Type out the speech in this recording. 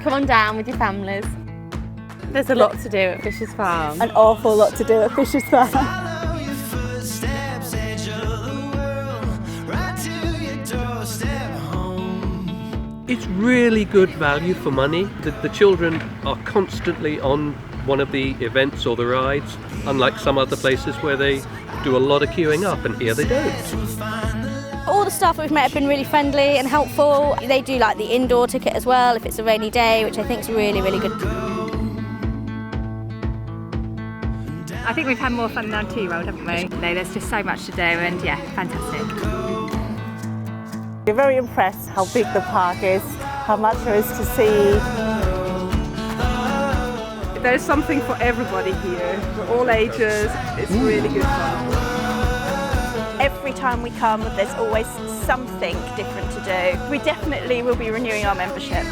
Come on down with your families. There's a lot to do at Fisher's Farm. An awful lot to do at Fisher's Farm. It's really good value for money. The children are constantly on one of the events or the rides, unlike some other places where they do a lot of queuing up, and here they don't. All the staff that we've met have been really friendly and helpful. They do like the indoor ticket as well if it's a rainy day, which I think is really, really good. I think we've had more fun than our 2-year-old, haven't we? No, there's just so much to do, and yeah, fantastic. We're very impressed how big the park is, how much there is to see. There's something for everybody here, for all ages. It's really good fun. Every time we come, there's always something different to do. We definitely will be renewing our membership.